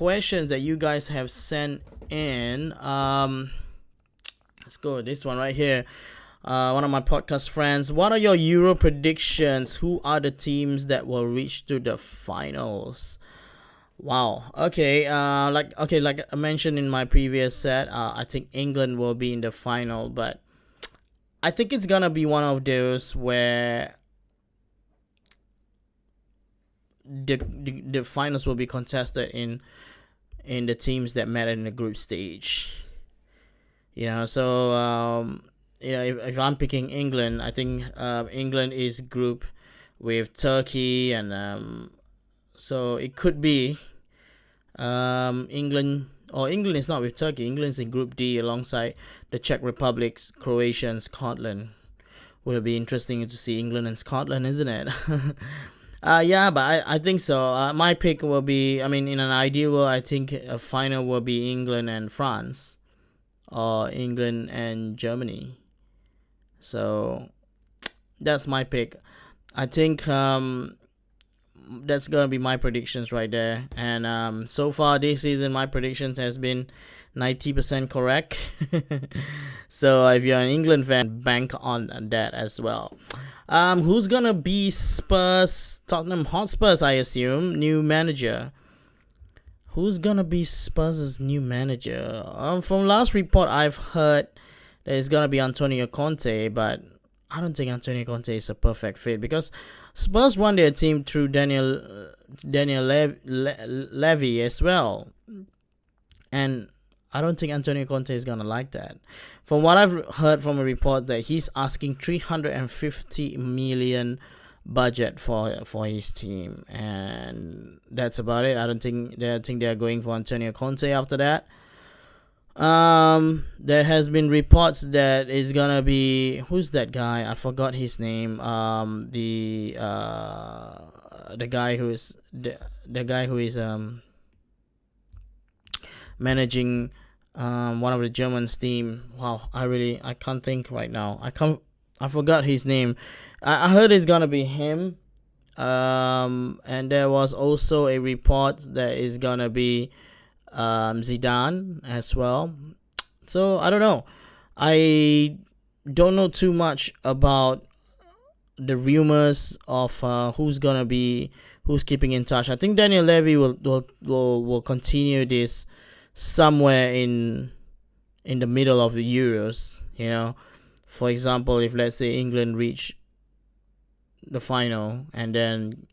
questions that you guys have sent in. Let's go with this one right here. One of my podcast friends. What are your Euro predictions? Who are the teams that will reach to the finals? Wow. Okay. Like I mentioned in my previous set, I think England will be in the final, but I think it's gonna be one of those where the finals will be contested in the teams that met in the group stage. If I'm picking England, I think England is group with Turkey, and so it could be England. Or England is not with Turkey. England's in Group D alongside the Czech Republic, Croatia, and Scotland. Would it be interesting to see England and Scotland, isn't it? Yeah, but I think so. My pick will be, in an ideal world, I think a final will be England and France, or England and Germany. So that's my pick. I think that's gonna be my predictions right there. And so far this season, my predictions has been 90% correct. So if you're an England fan, bank on that as well. Who's gonna be Spurs? Tottenham Hotspurs, I assume, new manager. Who's gonna be Spurs' new manager? From last report, I've heard that it's gonna be Antonio Conte, but I don't think Antonio Conte is a perfect fit because Spurs run their team through Daniel Levy as well, and I don't think Antonio Conte is gonna like that. From what I've heard from a report, that he's asking 350 million budget for his team, and that's about it. I don't think they're going for Antonio Conte after that. There has been reports that it's gonna be, who's that guy? I forgot his name. The guy who is managing one of the Germans team. Wow, I can't think right now. I forgot his name. I heard it's gonna be him. And there was also a report that is gonna be Zidane as well. So I don't know. I don't know too much about the rumors of who's keeping in touch. I think Daniel Levy will continue this somewhere in the middle of the Euros. For example, if let's say England reach the final, and then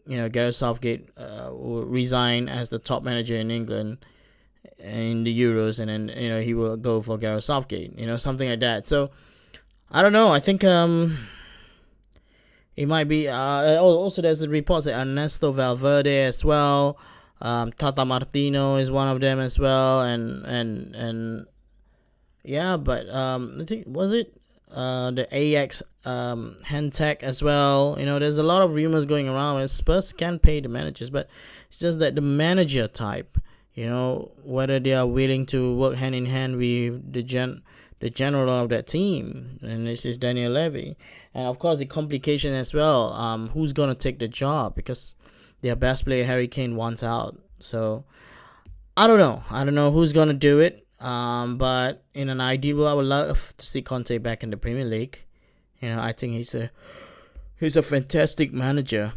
Gareth Southgate will resign as the top manager in England in the Euros, and then he will go for Gareth Southgate, something like that. So I don't know. I think it might be. Also, there's the reports that Ernesto Valverde as well. Tata Martino is one of them as well, and yeah, but I think, was it the Ajax Hentech as well. There's a lot of rumors going around, and Spurs can pay the managers, but it's just that the manager type, whether they are willing to work hand in hand with the general of that team, and this is Daniel Levy. And of course the complication as well, who's gonna take the job, because their best player Harry Kane wants out. So I don't know who's gonna do it. But in an ideal world, I would love to see Conte back in the Premier League. I think he's a fantastic manager,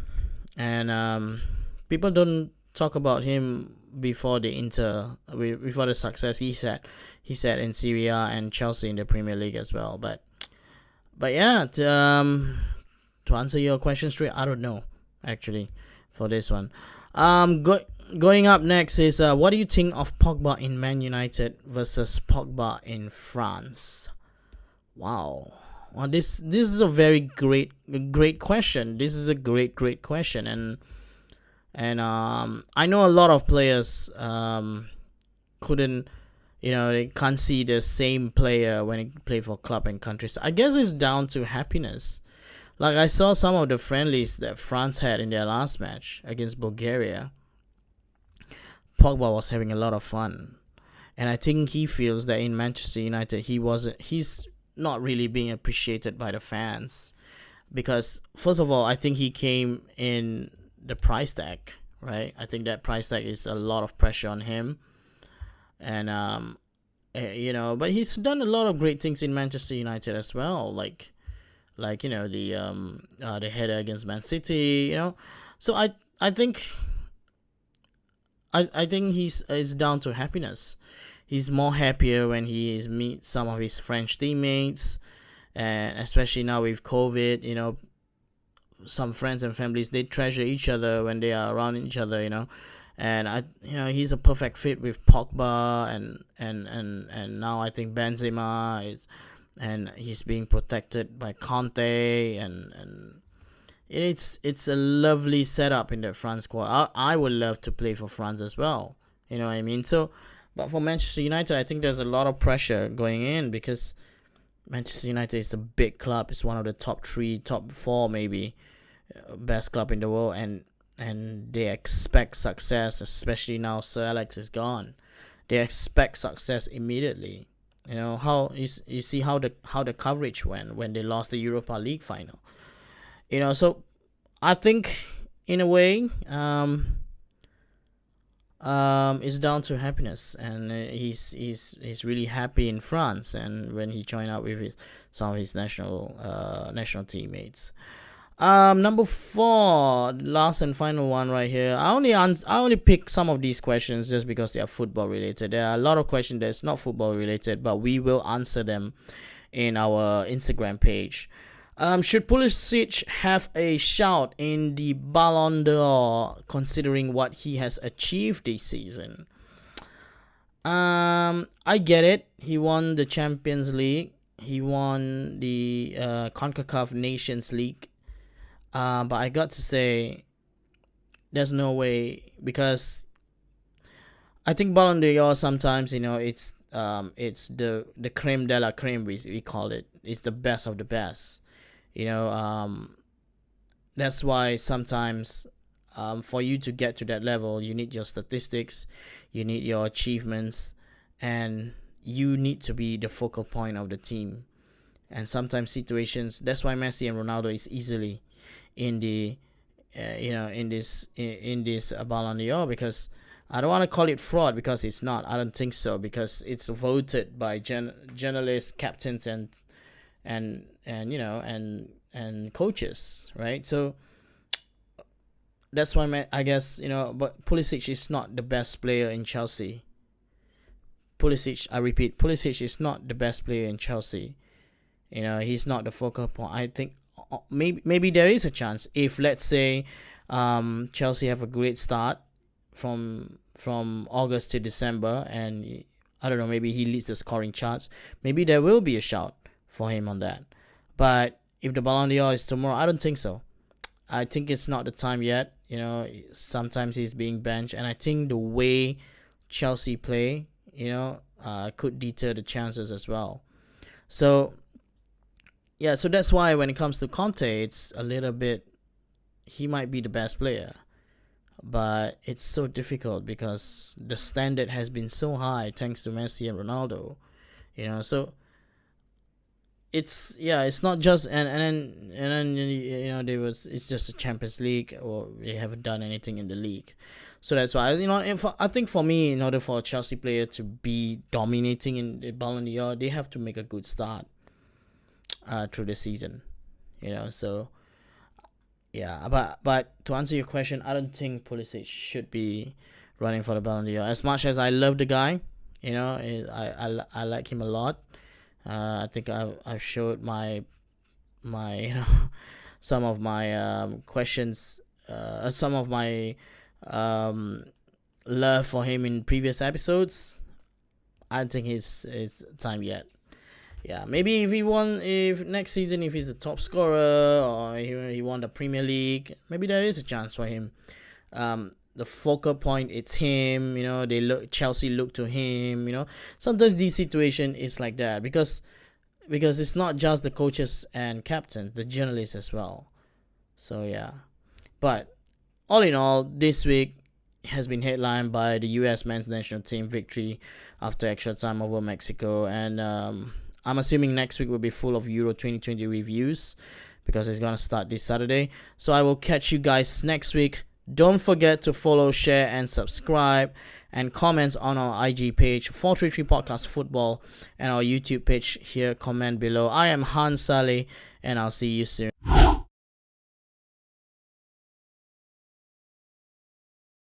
and people don't talk about him before the success he had in Serie A and Chelsea in the Premier League as well. But yeah, to answer your question straight, I don't know actually for this one. Going up next is what do you think of Pogba in Man United versus Pogba in France? Wow. Well, this is a very great question. This is a great question, and I know a lot of players couldn't, they can't see the same player when he play for club and countries. I guess it's down to happiness. Like, I saw some of the friendlies that France had in their last match against Bulgaria. Pogba was having a lot of fun, and I think he feels that in Manchester United he's not really being appreciated by the fans, because first of all, I think he came in the price tag, right? I think that price tag is a lot of pressure on him, and but he's done a lot of great things in Manchester United as well, like the header against Man City, So I think I think it's down to happiness. He's more happier when he is meet some of his French teammates, and especially now with COVID, some friends and families, they treasure each other when they are around each other, and he's a perfect fit with Pogba, and now I think Benzema is, and he's being protected by Conte, and it's a lovely setup in the France squad. I would love to play for France as well. You know what I mean? So, but for Manchester United, I think there's a lot of pressure going in because Manchester United is a big club. It's one of the top 3, top 4 maybe best club in the world, and they expect success, especially now Sir Alex is gone. They expect success immediately. How you see how the coverage went when they lost the Europa League final. So I think in a way, it's down to happiness, and he's really happy in France, and when he joined up with some of his national teammates. Number 4, last and final one right here. I only pick some of these questions just because they are football related. There are a lot of questions that's not football related, but we will answer them in our Instagram page. Should Pulisic have a shout in the Ballon d'Or considering what he has achieved this season? I get it. He won the Champions League. He won the CONCACAF Nations League. But I got to say, there's no way, because I think Ballon d'Or sometimes, it's the creme de la creme, we call it. It's the best of the best. That's why sometimes, for you to get to that level, you need your statistics, you need your achievements, and you need to be the focal point of the team. And sometimes situations, that's why Messi and Ronaldo is easily in the in this Ballon d'Or, because I don't want to call it fraud, because it's not. I don't think so, because it's voted by journalists, captains, and coaches, right? So that's why I guess, but Pulisic is not the best player in Chelsea. I repeat, Pulisic is not the best player in Chelsea. He's not the focal point. I think maybe there is a chance if, let's say, Chelsea have a great start from August to December, and I don't know, maybe he leads the scoring charts. Maybe there will be a shout for him on that. But if the Ballon d'Or is tomorrow, I don't think so. I think it's not the time yet. Sometimes he's being benched, and I think the way Chelsea play, could deter the chances as well. So yeah, so that's why when it comes to Conte, it's a little bit, he might be the best player, but it's so difficult because the standard has been so high thanks to Messi and Ronaldo, so it's not just and then it's just a Champions League, or they haven't done anything in the league. So that's why, I think for me, in order for a Chelsea player to be dominating in the Ballon d'Or, they have to make a good start through the season, so yeah. But to answer your question, I don't think Pulisic should be running for the Ballon d'Or. As much as I love the guy, I like him a lot. I think I've showed my some of my questions, some of my love for him in previous episodes. I don't think it's time yet. Yeah, maybe if next season, if he's the top scorer, or he won the Premier League, maybe there is a chance for him. The focal point, it's him. Chelsea look to him. Sometimes this situation is like that because it's not just the coaches and captains, the journalists as well. So yeah, but all in all, this week has been headlined by the U.S. men's national team victory after extra time over Mexico, and I'm assuming next week will be full of Euro 2020 reviews because it's going to start this Saturday. So I will catch you guys next week Don't forget to follow, share, and subscribe, and comment on our IG page 433 Podcast Football and our YouTube page here. Comment below. I am Hans Saleh, and I'll see you soon.